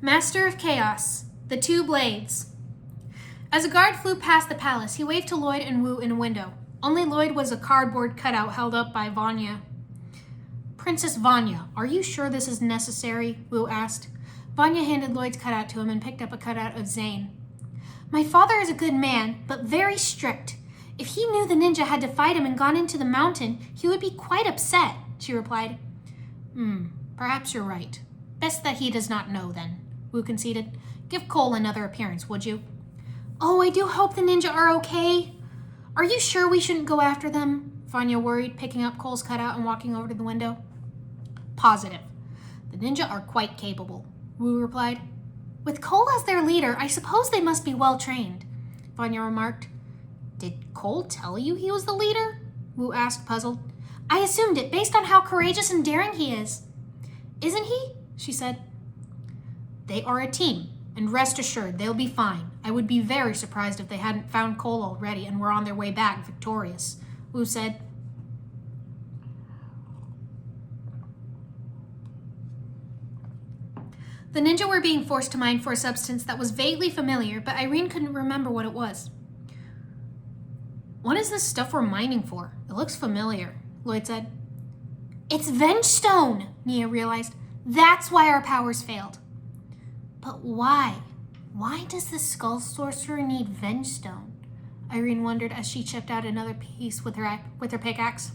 Master of Chaos, the Two Blades. As a guard flew past the palace, he waved to Lloyd and Wu in a window. Only Lloyd was a cardboard cutout held up by Vanya. Princess Vanya, are you sure this is necessary? Wu asked. Vanya handed Lloyd's cutout to him and picked up a cutout of Zane. My father is a good man, but very strict. If he knew the ninja had to fight him and gone into the mountain, he would be quite upset, she replied. Perhaps you're right. Best that he does not know, then, Wu conceded. Give Cole another appearance, would you? Oh, I do hope the ninja are okay. Are you sure we shouldn't go after them? Vanya worried, picking up Cole's cutout and walking over to the window. Positive. The ninja are quite capable, Wu replied. With Cole as their leader, I suppose they must be well trained, Vanya remarked. Did Cole tell you he was the leader? Wu asked, puzzled. I assumed it based on how courageous and daring he is. Isn't he? She said. They are a team, and rest assured they'll be fine. I would be very surprised if they hadn't found Cole already and were on their way back victorious, Wu said. The ninja were being forced to mine for a substance that was vaguely familiar, but Irene couldn't remember what it was. What is this stuff we're mining for? It looks familiar, Lloyd said. It's Vengestone, Nia realized. That's why our powers failed. But why? Why does the skull sorcerer need Vengestone? Irene wondered as she chipped out another piece with her pickaxe.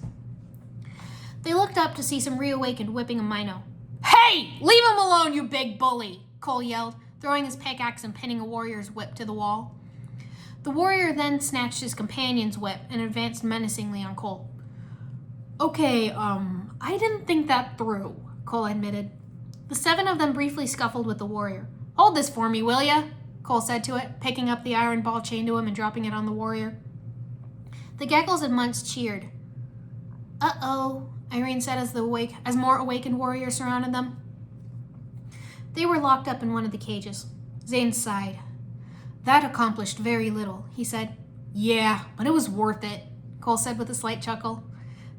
They looked up to see some reawakened whipping a Mino. Hey! Leave him alone, you big bully! Cole yelled, throwing his pickaxe and pinning a warrior's whip to the wall. The warrior then snatched his companion's whip and advanced menacingly on Cole. Okay, I didn't think that through, Cole admitted. The seven of them briefly scuffled with the warrior. Hold this for me, will ya? Cole said to it, picking up the iron ball chained to him and dropping it on the warrior. The Geckos and Munts cheered. Uh-oh, Irene said as more awakened warriors surrounded them. They were locked up in one of the cages. Zane sighed. That accomplished very little, he said. Yeah, but it was worth it, Cole said with a slight chuckle.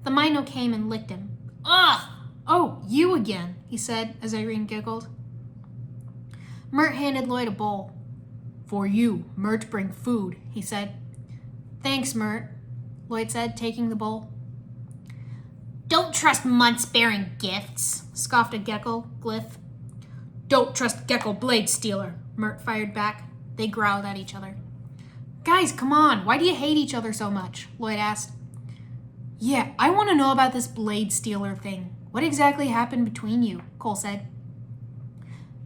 The Mino came and licked him. Ugh! Oh, you again, he said as Irene giggled. Mert handed Lloyd a bowl. For you, Mert bring food, he said. Thanks, Mert, Lloyd said, taking the bowl. Don't trust Munts bearing gifts, scoffed a Gecko, Glyph. Don't trust Gecko Blade Stealer, Mert fired back. They growled at each other. Guys, come on, why do you hate each other so much? Lloyd asked. Yeah, I want to know about this Blade Stealer thing. What exactly happened between you? Cole said.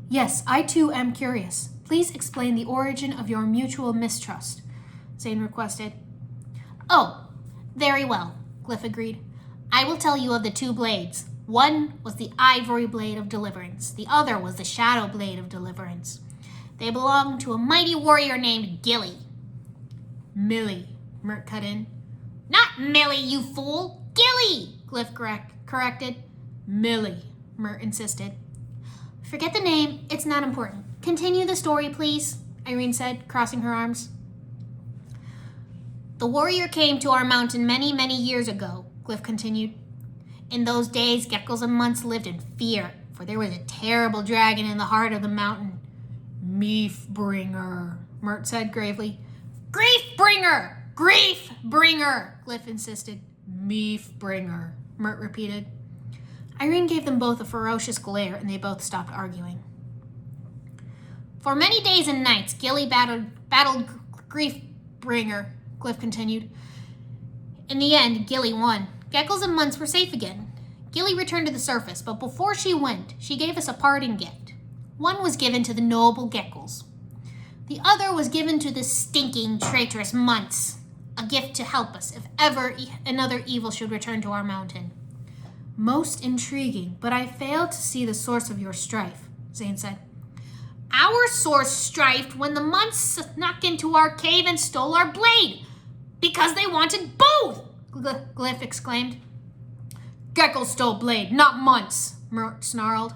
Yes, I too am curious. Please explain the origin of your mutual mistrust, Zane requested. Oh, very well, Glyph agreed. I will tell you of the two blades. One was the Ivory Blade of Deliverance. The other was the Shadow Blade of Deliverance. They belonged to a mighty warrior named Gilly. Millie, Mert cut in. Not Millie, you fool! Gilly! Glyph corrected. Millie, Mert insisted. Forget the name, it's not important. Continue the story, please, Irene said, crossing her arms. The warrior came to our mountain many, many years ago, Glyph continued. In those days, Geckos and Munts lived in fear, for there was a terrible dragon in the heart of the mountain. Meafbringer, Mert said gravely. Griefbringer! Griefbringer, Glyph insisted. Meafbringer, Mert repeated. Irene gave them both a ferocious glare, and they both stopped arguing. For many days and nights, Gilly battled Griefbringer, Glyph continued. In the end, Gilly won. Geckos and Munts were safe again. Gilly returned to the surface, but before she went, she gave us a parting gift. One was given to the noble Geckos. The other was given to the stinking, traitorous Munts. A gift to help us if ever another evil should return to our mountain. Most intriguing, but I fail to see the source of your strife, Zane said. Our source strifed when the Munts snuck into our cave and stole our blade, because they wanted both, Glyph exclaimed. Geckos stole blade, not Munts, Mert snarled.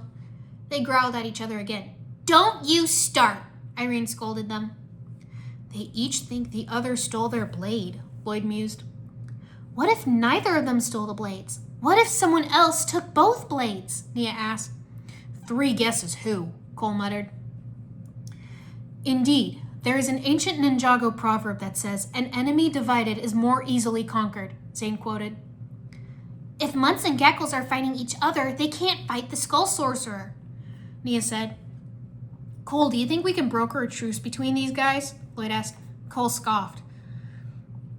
They growled at each other again. Don't you start, Irene scolded them. They each think the other stole their blade, Lloyd mused. What if neither of them stole the blades? What if someone else took both blades? Nia asked. 3 guesses who, Cole muttered. Indeed, there is an ancient Ninjago proverb that says, "An enemy divided is more easily conquered," Zane quoted. If Munts and Geckles are fighting each other, they can't fight the Skull Sorcerer, Nia said. Cole, do you think we can broker a truce between these guys? Lloyd asked. Cole scoffed.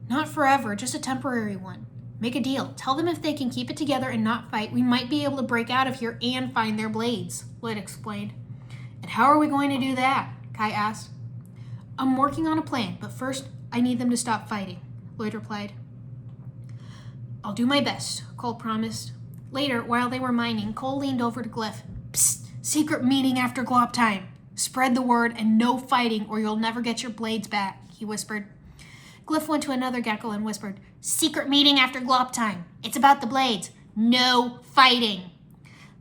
Not forever, just a temporary one. Make a deal. Tell them if they can keep it together and not fight, we might be able to break out of here and find their blades, Lloyd explained. And how are we going to do that? Kai asked. I'm working on a plan, but first I need them to stop fighting, Lloyd replied. I'll do my best, Cole promised. Later, while they were mining, Cole leaned over to Glyph. Psst, secret meeting after Glop time. Spread the word and no fighting or you'll never get your blades back, he whispered. Glyph went to another Geckle and whispered, Secret meeting after Glop time. It's about the blades. No fighting.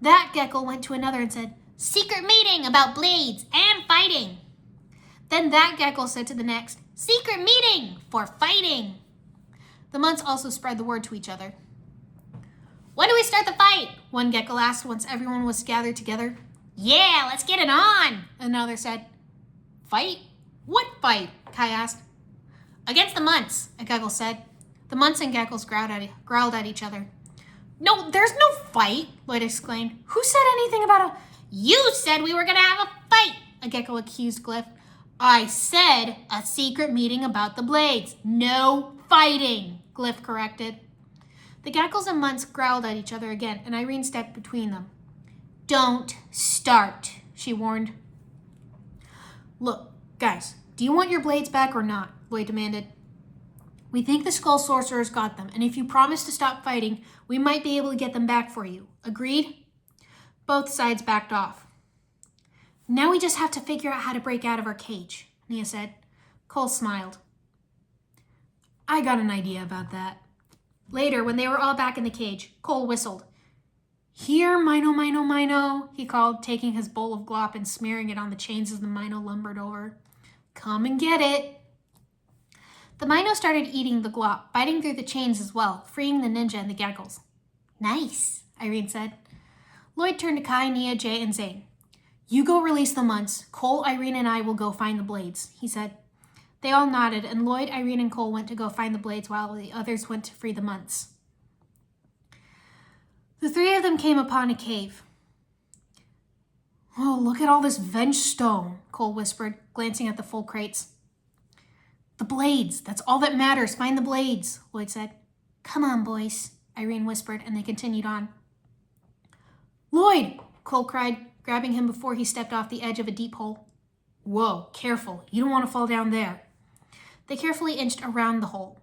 That Geckle went to another and said, Secret meeting about blades and fighting. Then that Geckle said to the next, Secret meeting for fighting. The Munts also spread the word to each other. When do we start the fight? One Geckle asked once everyone was gathered together. Yeah, let's get it on, another said. Fight? What fight? Kai asked. Against the Munts, a Geckle said. The Munts and Geckles growled at each other. No, there's no fight, Lloyd exclaimed. Who said anything about a... You said we were going to have a fight, a Geckle accused Glyph. I said a secret meeting about the blades. No fighting, Glyph corrected. The Geckles and Munts growled at each other again, and Irene stepped between them. Don't start, she warned. Look, guys, do you want your blades back or not? Lloyd demanded. We think the Skull Sorcerer's got them, and if you promise to stop fighting, we might be able to get them back for you. Agreed? Both sides backed off. Now we just have to figure out how to break out of our cage, Nia said. Cole smiled. I got an idea about that. Later, when they were all back in the cage, Cole whistled. Here, Mino, Mino, Mino, he called, taking his bowl of glop and smearing it on the chains as the Mino lumbered over. Come and get it. The Mino started eating the glop, biting through the chains as well, freeing the ninja and the Geckles. Nice, Irene said. Lloyd turned to Kai, Nia, Jay, and Zane. You go release the Munts. Cole, Irene, and I will go find the blades, he said. They all nodded, and Lloyd, Irene, and Cole went to go find the blades while the others went to free the Munts. The three of them came upon a cave. Oh, look at all this venge stone, Cole whispered, glancing at the full crates. The blades, that's all that matters. Find the blades, Lloyd said. Come on, boys, Irene whispered, and they continued on. Lloyd, Cole cried, grabbing him before he stepped off the edge of a deep hole. Whoa, careful. You don't want to fall down there. They carefully inched around the hole.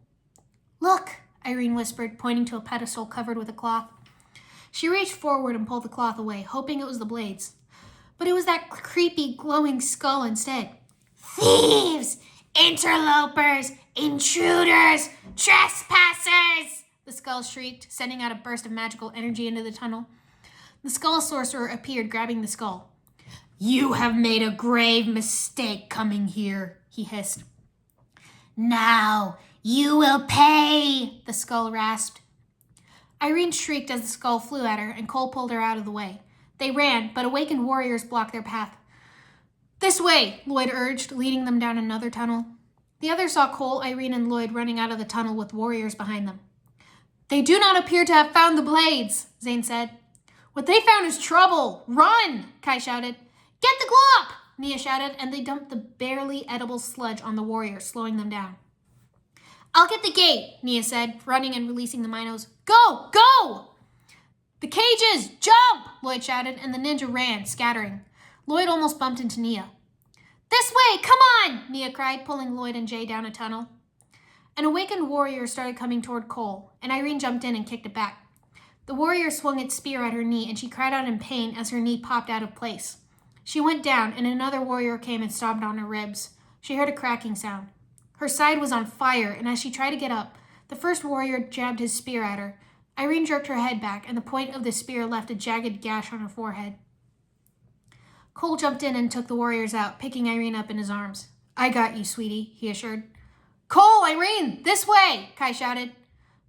Look, Irene whispered, pointing to a pedestal covered with a cloth. She reached forward and pulled the cloth away, hoping it was the blades. But it was that creepy, glowing skull instead. Thieves! Interlopers! Intruders! Trespassers! The skull shrieked, sending out a burst of magical energy into the tunnel. The Skull Sorcerer appeared, grabbing the skull. You have made a grave mistake coming here, he hissed. Now you will pay, the skull rasped. Irene shrieked as the skull flew at her, and Cole pulled her out of the way. They ran, but awakened warriors blocked their path. This way, Lloyd urged, leading them down another tunnel. The others saw Cole, Irene, and Lloyd running out of the tunnel with warriors behind them. They do not appear to have found the blades, Zane said. What they found is trouble. Run, Kai shouted. Get the glop, Nia shouted, and they dumped the barely edible sludge on the warriors, slowing them down. I'll get the gate, Nia said, running and releasing the Minos. Go, go! The cages, jump, Lloyd shouted, and the ninja ran, scattering. Lloyd almost bumped into Nia. This way, come on, Nia cried, pulling Lloyd and Jay down a tunnel. An awakened warrior started coming toward Cole, and Irene jumped in and kicked it back. The warrior swung its spear at her knee, and she cried out in pain as her knee popped out of place. She went down, and another warrior came and stomped on her ribs. She heard a cracking sound. Her side was on fire, and as she tried to get up, the first warrior jabbed his spear at her. Irene jerked her head back, and the point of the spear left a jagged gash on her forehead. Cole jumped in and took the warriors out, picking Irene up in his arms. I got you, sweetie, he assured. Cole, Irene, this way, Kai shouted.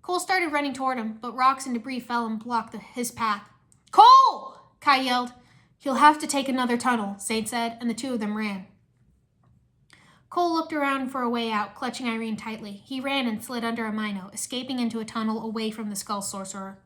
Cole started running toward him, but rocks and debris fell and blocked his path. Cole! Kai yelled. He'll have to take another tunnel, Zane said, and the two of them ran. Cole looked around for a way out, clutching Irene tightly. He ran and slid under a Mino, escaping into a tunnel away from the Skull Sorcerer.